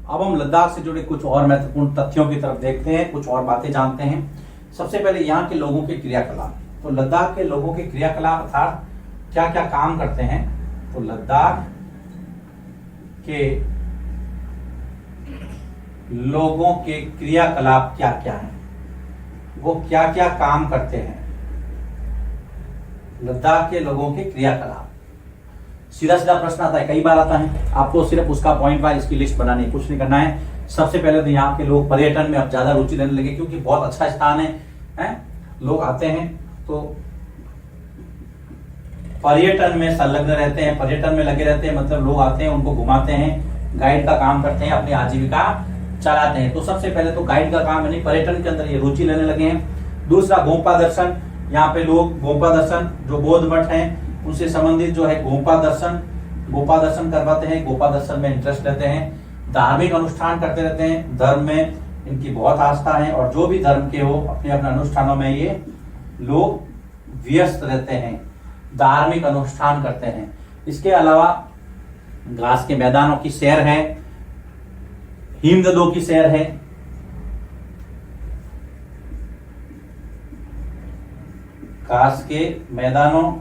अब हम लद्दाख से जुड़े कुछ और महत्वपूर्ण तथ्यों की तरफ देखते हैं, कुछ और बातें जानते हैं। सबसे पहले यहाँ के लोगों के क्रियाकलाप। तो लद्दाख के लोगों के क्रियाकलाप अर्थात क्या क्या काम करते हैं। तो लद्दाख के लोगों के क्रियाकलाप क्या क्या हैं, वो क्या क्या काम करते हैं। लद्दाख के लोगों के क्रियाकलाप, सीधा सीधा प्रश्न आता है, कई बार आता है। आपको सिर्फ उसका पॉइंट वाइज इसकी लिस्ट बनानी है, कुछ नहीं करना है। सबसे पहले तो यहाँ के लोग पर्यटन में अब ज्यादा रुचि लेने लगे, क्योंकि बहुत अच्छा स्थान है? लोग आते हैं तो पर्यटन में संलग्न रहते हैं, पर्यटन में लगे रहते हैं। मतलब लोग आते हैं, उनको घुमाते हैं, गाइड का काम करते हैं, अपनी आजीविका चलाते हैं। तो सबसे पहले तो गाइड का काम यानी पर्यटन के अंदर ये रुचि लेने लगे हैं। दूसरा गोंपा दर्शन, यहाँ पे लोग गोंपा दर्शन, जो बौद्ध मठ हैं उनसे संबंधित जो है गोंपा दर्शन करवाते हैं, गोंपा दर्शन में इंटरेस्ट लेते हैं। धार्मिक अनुष्ठान करते रहते हैं, धर्म में इनकी बहुत आस्था है, और जो भी धर्म के हो अपने अपने अनुष्ठानों में ये लोग व्यस्त रहते हैं, धार्मिक अनुष्ठान करते हैं। इसके अलावा घास के मैदानों की सैर है, हिमनदों की सैर है, घास के मैदानों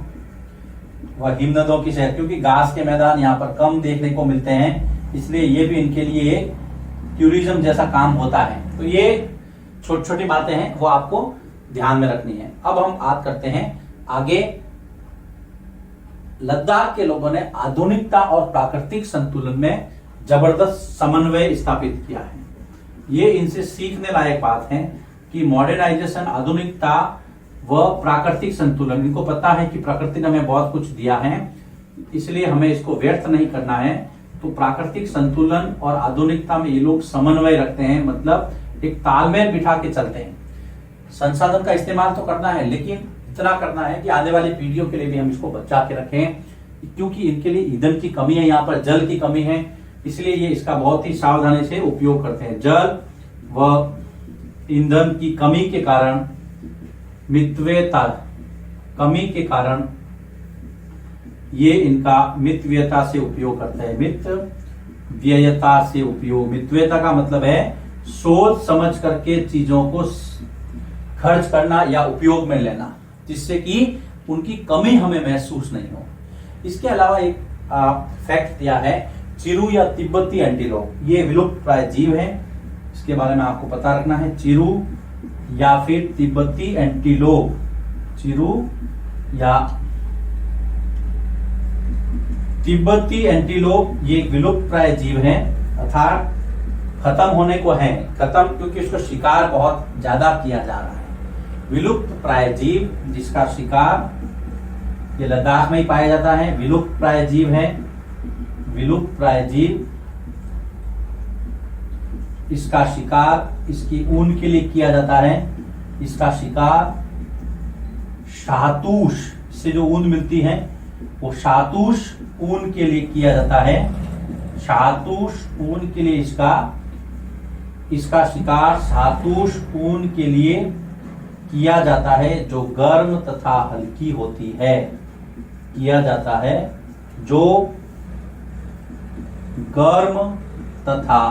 व हिमनदों की सैर। क्योंकि घास के मैदान यहाँ पर कम देखने को मिलते हैं, इसलिए ये भी इनके लिए एक टूरिज्म जैसा काम होता है। तो ये छोटी छोटी बातें हैं, वो आपको ध्यान में रखनी है। अब हम बात करते हैं आगे। लद्दाख के लोगों ने आधुनिकता और प्राकृतिक संतुलन में जबरदस्त समन्वय स्थापित किया है। ये इनसे सीखने लायक बात है कि मॉडर्नाइजेशन, आधुनिकता व प्राकृतिक संतुलन, इनको पता है कि प्रकृति ने हमें बहुत कुछ दिया है, इसलिए हमें इसको व्यर्थ नहीं करना है। तो प्राकृतिक संतुलन और आधुनिकता में ये लोग समन्वय रखते हैं, मतलब एक तालमेल बिठा के चलते हैं। संसाधन का इस्तेमाल तो करना है, लेकिन इतना करना है कि आने वाली पीढ़ियों के लिए भी हम इसको बचा के रखें, क्योंकि इनके लिए ईंधन की कमी है, यहाँ पर जल की कमी है, इसलिए ये इसका बहुत ही सावधानी से उपयोग करते हैं। जल व ईंधन की कमी के कारण, मितव्ययता कमी के कारण ये इनका मितव्ययता से उपयोग करते हैं। मितव्ययता से उपयोग, मितव्ययता का मतलब है सोच समझ करके चीजों को खर्च करना या उपयोग में लेना, जिससे कि उनकी कमी हमें महसूस नहीं हो। इसके अलावा एक फैक्ट दिया है, चिरू या तिब्बती एंटीलोप, ये विलुप्त प्राय जीव है, इसके बारे में आपको पता रखना है। चिरू या फिर तिब्बती एंटीलोप, चिरू या तिब्बती एंटीलोप ये विलुप्त प्राय जीव है, अर्थात खत्म होने को है। खत्म क्योंकि उसको शिकार बहुत ज्यादा किया जा रहा है। विलुप्त प्राय जीव जिसका शिकार ये लद्दाख में ही पाया जाता है, विलुप्त प्राय जीव है। विलुप्त प्राय जीव, इसका शिकार इसकी ऊन के लिए किया जाता है। इसका शिकार शाहतूश से जो ऊन मिलती है वो शाहतूश ऊन के लिए किया जाता है। शाहतूश ऊन के लिए इसका शिकार शाहतूश ऊन के लिए किया जाता है, जो गर्म तथा हल्की होती है। किया जाता है जो गर्म तथा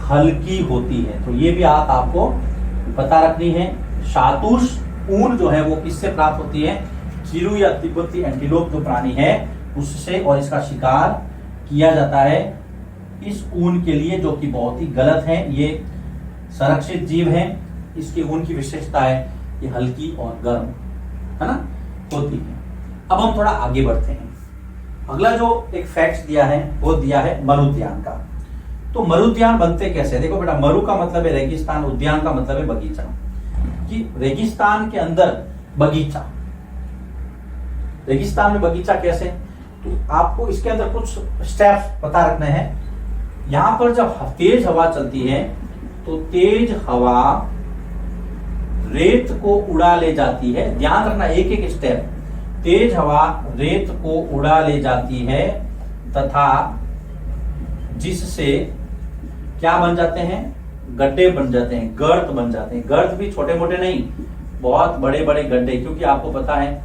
हल्की होती है। तो ये भी आपको पता रखनी है। शाहतूश ऊन जो है वो किससे प्राप्त होती है? चिरू या तिब्बती एंटीलोप जो प्राणी है उससे, और इसका शिकार किया जाता है इस ऊन के लिए, जो कि बहुत ही गलत है। ये संरक्षित जीव है, इसकी ऊन की विशेषता है ये हल्की और गर्म है ना होती है। अब हम थोड़ा आगे बढ़ते हैं। अगला जो एक फैक्ट दिया है वो दिया है मरुद्यान का। तो मरुद्यान बनते कैसे? देखो बेटा, मरु का मतलब है रेगिस्तान, उद्यान का मतलब है बगीचा। कि रेगिस्तान के अंदर बगीचा, रेगिस्तान में बगीचा कैसे? तो आपको इसके अंदर कुछ स्टेप्स पता रखने हैं। यहां पर जब तेज हवा चलती है तो तेज हवा रेत को उड़ा ले जाती है। ध्यान रखना एक एक स्टेप। तेज हवा रेत को उड़ा ले जाती है तथा जिससे क्या बन जाते हैं? गड्ढे बन जाते हैं, गर्त बन जाते हैं। गर्त भी छोटे मोटे नहीं, बहुत बड़े बड़े गड्ढे, क्योंकि आपको पता है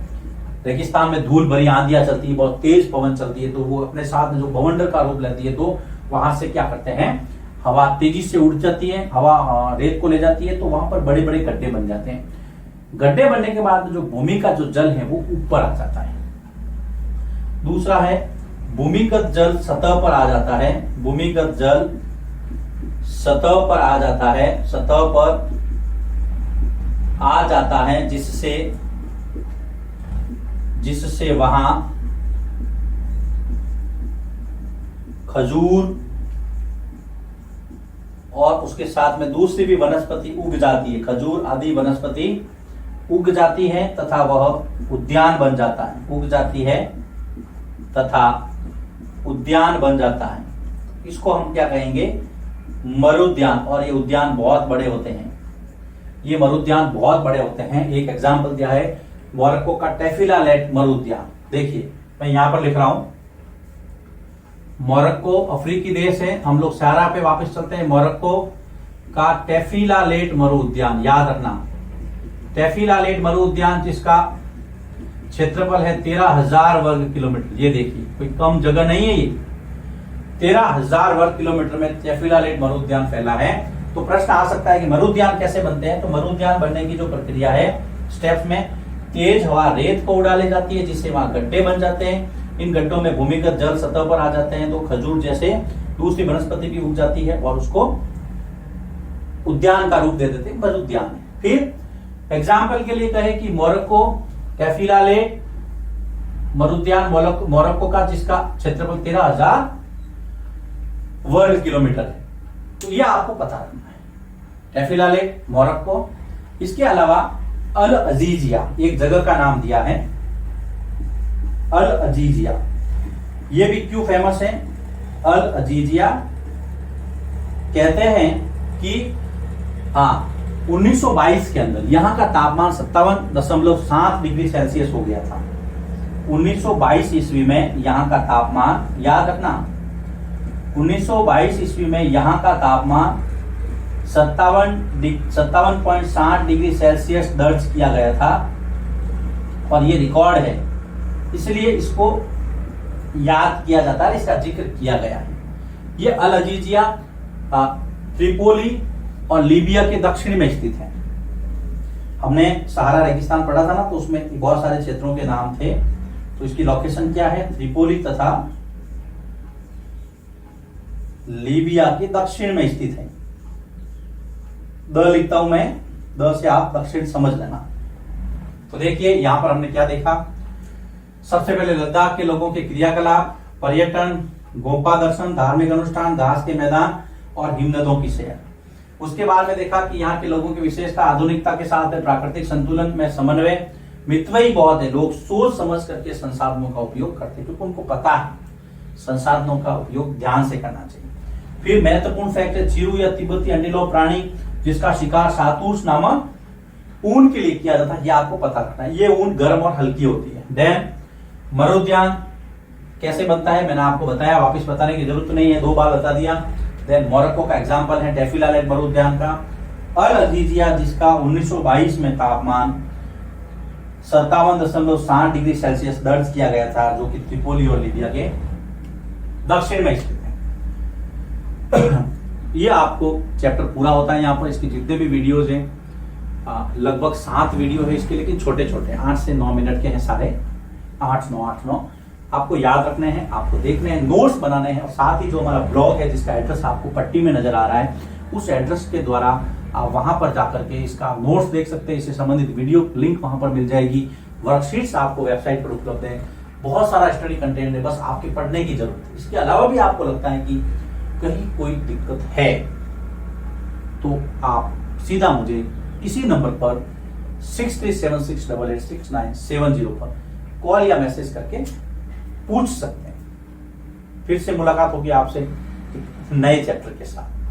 रेगिस्तान में धूल भरी आंधियां चलती है, बहुत तेज पवन चलती है, तो वो अपने साथ में जो बवंडर का रूप लेती है, तो वहां से क्या करते हैं, हवा तेजी से उड़ जाती है, हवा रेत को ले जाती है, तो वहां पर बड़े बड़े गड्ढे बन जाते हैं। गड्ढे बनने के बाद जो भूमि का जो जल है वो ऊपर आ जाता है। दूसरा है भूमिगत जल सतह पर आ जाता है, भूमिगत जल सतह पर आ जाता है, सतह पर आ जाता है, जिससे वहां खजूर और उसके साथ में दूसरी भी वनस्पति उग जाती है, खजूर आदि वनस्पति उग जाती है तथा वह उद्यान बन जाता है, उग जाती है तथा उद्यान बन जाता है। इसको हम क्या कहेंगे, मरुद्यान। और ये उद्यान बहुत बड़े होते हैं, ये मरुद्यान बहुत बड़े होते हैं। एक एग्जाम्पल दिया है मोरक्को का टेफिलालेट मरुद्यान। देखिए मैं यहां पर लिख रहा हूं, मोरक्को अफ्रीकी देश है। हम लोग सहारा पे वापस चलते हैं। मोरक्को का टेफिलालेट मरु उद्यान, याद रखना, टेफिलालेट मरु उद्यान जिसका क्षेत्रफल है 13,000 वर्ग किलोमीटर। ये देखिए कोई कम जगह नहीं है, ये 13,000 वर्ग किलोमीटर में टेफिलालेट मरु उद्यान फैला है। तो प्रश्न आ सकता है कि मरु उद्यान कैसे बनते हैं। तो मरु उद्यान बनने की जो प्रक्रिया है, स्टेप्स में तेज हवा रेत को उड़ा ले जाती है, जिससे वहां गड्ढे बन जाते हैं। इन गड्ढों में भूमिगत जल सतह पर आ जाते हैं, तो खजूर जैसे दूसरी वनस्पति भी उग जाती है और उसको उद्यान का रूप दे देते हैं, मरु उद्यान। फिर एग्जाम्पल के लिए कहे कि मोरक्को टेफिलालेट मरुद्यान मोरक्को का जिसका क्षेत्रफल 13,000 वर्ग किलोमीटर है, तो यह आपको पता रखना है, टेफिलालेट मोरक्को। इसके अलावा अल अजीजिया एक जगह का नाम दिया है, अल अजीजिया। यह भी क्यों फेमस है, अल अजीजिया कहते हैं कि 1922 के अंदर यहां का तापमान 57.7 डिग्री सेल्सियस हो गया था। 1922 ईस्वी में यहां का तापमान, याद रखना, 1922 ईस्वी में यहां का तापमान 57.60 डिग्री सेल्सियस दर्ज किया गया था और ये रिकॉर्ड है, इसलिए इसको याद किया जाता है, इसका जिक्र किया गया है। ये अल अजीजिया त्रिपोली और लीबिया के दक्षिण में स्थित है। हमने सहारा रेगिस्तान पढ़ा था ना, तो उसमें बहुत सारे क्षेत्रों के नाम थे। तो इसकी लोकेशन क्या है, त्रिपोली तथा लीबिया के दक्षिण में स्थित है। द लिखता हूं मैं, द से आप दक्षिण समझ लेना। तो देखिए यहां पर हमने क्या देखा, सबसे पहले लद्दाख के लोगों के क्रियाकलाप, पर्यटन, गोपा दर्शन, धार्मिक अनुष्ठान, घास के मैदान और हिमनदों की सैर। उसके बाद में देखा कि यहाँ के लोगों की विशेषता आधुनिकता के साथ में प्राकृतिक संतुलन में समन्वय, मितव्ययी बहुत है, लोग सोच समझ करके संसाधनों का उपयोग करते हैं क्योंकि उनको पता है संसाधनों का उपयोग ध्यान से करना चाहिए। फिर महत्वपूर्ण फैक्ट है चिरू या तिब्बती अंडीलोप प्राणी जिसका शिकार सातूस नामक ऊन के लिए किया जाता है, यह आपको पता रखना है। ये ऊन गर्म और हल्की होती है। देन मरुद्यान कैसे बनता है मैंने आपको बताया, वापस बताने की जरूरत नहीं है, 2 बार बता दिया। देन मोरक्को का एग्जाम्पल है टेफिलालेट मरुद्यान का। अल अजीजिया जिसका 1922 में तापमान 57.60 डिग्री सेल्सियस दर्ज किया गया था, जो कि त्रिपोली और लीबिया के दक्षिण में स्थित है। ये आपको चैप्टर पूरा होता है यहाँ पर। इसके जितने भी वीडियोज हैं, लगभग 7 वीडियो है इसके, लेकिन छोटे छोटे 8 से 9 मिनट के हैं सारे, 8-9 आपको याद रखने हैं, आपको देखने हैं, नोट्स बनाने हैं। और साथ ही जो हमारा ब्लॉग है जिसका एड्रेस आपको पट्टी में नजर आ रहा है, उस एड्रेस के द्वारा आप वहां पर जाकर के इसका नोट्स देख सकते हैं, इससे संबंधित वीडियो लिंक वहां पर मिल जाएगी। वर्कशीट्स आपको वेबसाइट पर उपलब्ध है, बहुत सारा स्टडी कंटेंट है, बस आपके पढ़ने की जरूरत है। इसके अलावा भी आपको लगता है कि कहीं कोई दिक्कत है तो आप सीधा मुझे इसी नंबर पर 6376886970 पर कॉल या मैसेज करके पूछ सकते हैं। फिर से मुलाकात होगी आपसे नए चैप्टर के साथ।